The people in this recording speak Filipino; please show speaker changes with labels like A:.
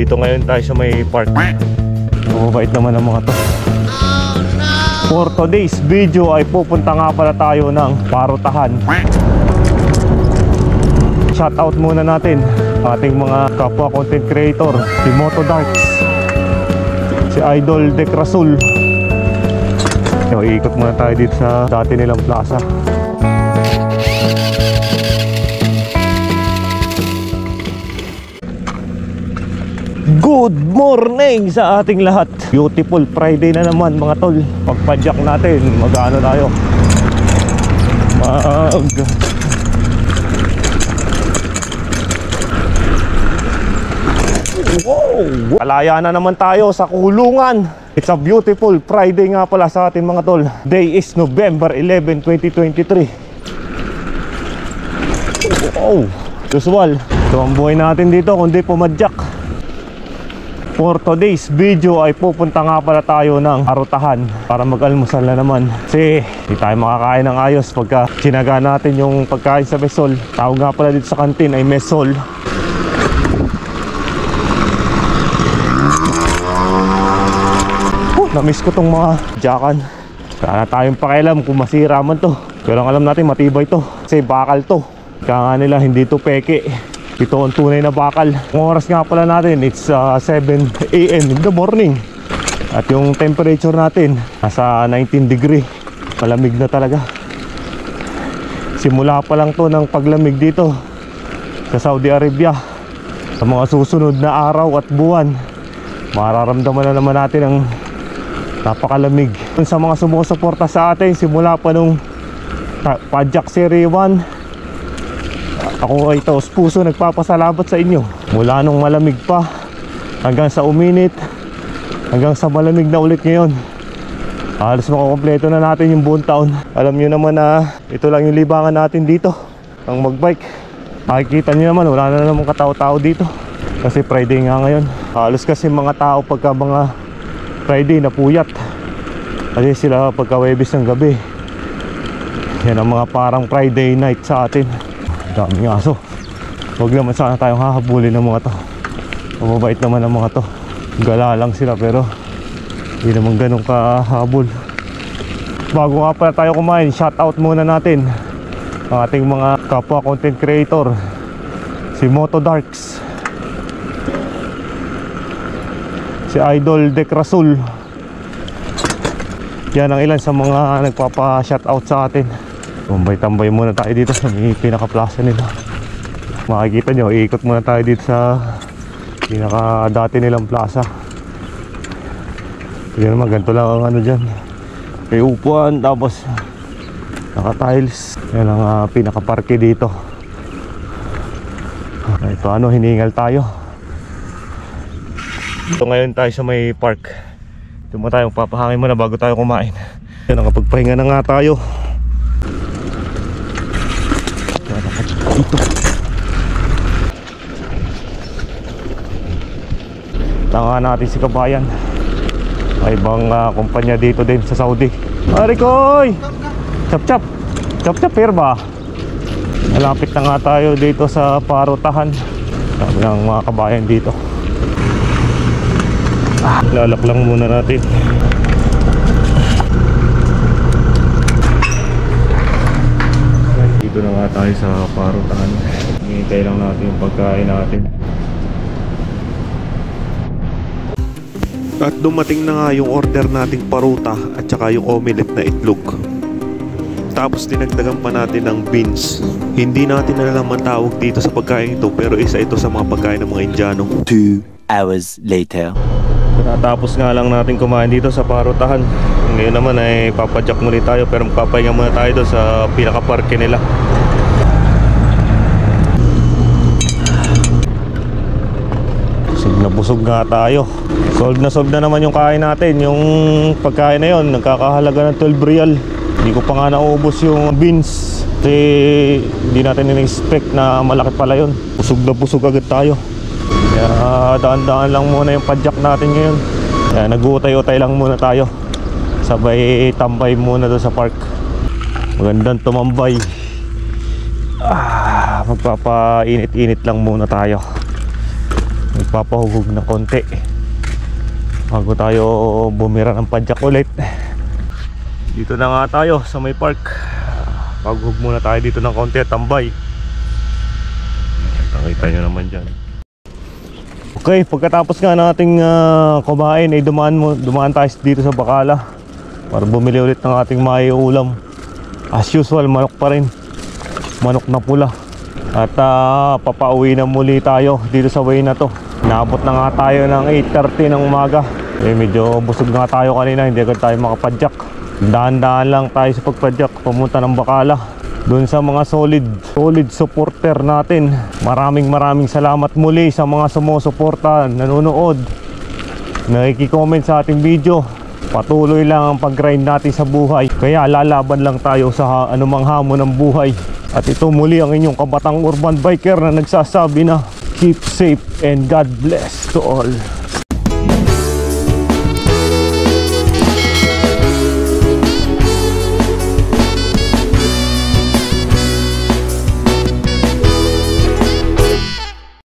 A: Dito ngayon tayo sa may park. Mababait naman ang mga to. For today's video ay pupunta nga pala tayo ng Parutahan. Shoutout muna natin ating mga kapwa content creator, si Moto Darks, si Idol Decrasul. So, iikot muna tayo dito sa dati nilang plaza. Good morning sa ating lahat. Beautiful Friday na naman mga tol. Pagpadyak natin, mag-ano tayo? Wow! Palaya na naman tayo sa kulungan. It's a beautiful Friday nga pala sa ating mga tol. Day is November 11, 2023. Wow! Usual. Ito ang buhay natin dito kundi pumadyak. For today's video ay pupunta nga pala tayo ng Parutahan para mag-almusal na naman. Kasi hindi tayo makakain ng ayos pagka sinaga natin yung pagkain sa mesol. Tawag nga pala dito sa kantin ay mesol. Namiss ko tong mga jakan. Sana tayong pakialam kung masira man to. Pero alam natin matibay to kasi bakal to. Kaya nga nila hindi to peke. Ito ang tunay na bakal. Ang oras nga pala natin, it's 7 AM in the morning. At yung temperature natin, nasa 19 degree. Malamig na talaga. Simula pa lang to ng paglamig dito sa Saudi Arabia. Sa mga susunod na araw at buwan, mararamdaman na naman natin ang napakalamig. Sa mga sumusuporta sa atin, simula pa nung Padyak Serie 1, ako ay taos puso nagpapasalamat sa inyo. Mula nung malamig pa hanggang sa uminit, hanggang sa malamig na ulit ngayon. Halos makakompleto na natin yung buong taon. Alam nyo naman na ito lang yung libangan natin dito, ang magbike. Makikita nyo naman wala na namang katao-tao dito kasi Friday nga ngayon. Halos kasi mga tao pagka mga Friday na puyat, kasi sila pagka Webes ng gabi. Yan ang mga parang Friday night sa atin. Daming aso. Huwag naman sana tayong hahabulin ng mga to. Mababait naman ang mga to. Gala lang sila pero hindi naman ganun kahabol. Bago nga pala tayo kumain, shoutout muna natin ang ating mga kapwa content creator, si Moto Darks, si Idol Decrasul. Yan ang ilan sa mga nagpapa-shoutout sa atin. Tambay-tambay muna tayo dito sa pinaka-plaza nila. Makikita nyo, iikot muna tayo dito sa pinaka-dati nilang plaza. Yan naman, ganito lang ang ano dyan. May upuan, tapos naka-tiles. Yan ang pinaka-parke dito. Ito ano, hiningal tayo. Ito ngayon tayo sa may park. Ito mo tayo, papahangin muna bago tayo kumain. Yan, nakapagpahinga na nga tayo. Dito tanga natin si Kabayan, may ibang kumpanya dito din sa Saudi. Arikoy! Chap chap! Chap chap, pero ba? Malapit na nga tayo dito sa Parutahan. Sabi ng mga kabayan dito. Lalak lang muna natin. Dito na nga tayo sa Parutahan. Hinihintay lang natin yung pagkain natin. At dumating na nga yung order nating paruta at saka yung omelette na itlog. Tapos dinagdagan pa natin ng beans. Hindi natin nalalaman tawag dito sa pagkain ito, pero isa ito sa mga pagkain ng mga Indiano.
B: 2 hours later.
A: Natapos nga lang natin kumain dito sa Parutahan. Ngayon naman ay papadyak muli tayo, pero magpapahinga muna tayo doon sa pinaka-parke nila. Busog nga tayo. Solve na naman yung kain natin. Yung pagkain na yun, nagkakahalaga ng 12 real. Hindi ko pa nga naubos yung beans kasi hindi natin in-expect na malaki pala yun. Busog na busog agad tayo. Kaya daan-daan lang muna yung padyak natin ngayon. Kaya nag-uutay-utay lang muna tayo. Sabay tambay muna doon sa park. Magandang tumambay. Magpapainit-init lang muna tayo. Nagpapahugog ng konti bago tayo bumira ng padyak ulit. Dito na nga tayo sa may park. Paghug muna tayo dito ng konti at tambay. Nakita nyo naman dyan. Okay, pagkatapos nga nating kumain ay dumaan tayo dito sa Bacala para bumili ulit ng ating maiulam. As usual, manok pa rin, manok na pula. At papauwi na muli tayo dito sa way na to. Naabot na nga tayo ng 8:30 ng umaga. Medyo busog nga tayo kanina, hindi agad tayo makapadyak. Dahan-dahan lang tayo sa pagpadyak pumunta ng Bacala. Doon sa mga solid supporter natin, maraming salamat muli sa mga sumusuporta, nanonood, nakiki-comment sa ating video. Patuloy lang ang pag-grind natin sa buhay, kaya lalaban lang tayo sa anumang hamon ng buhay. At ito muli ang inyong kabatang urban biker na nagsasabi na keep safe and God bless to all.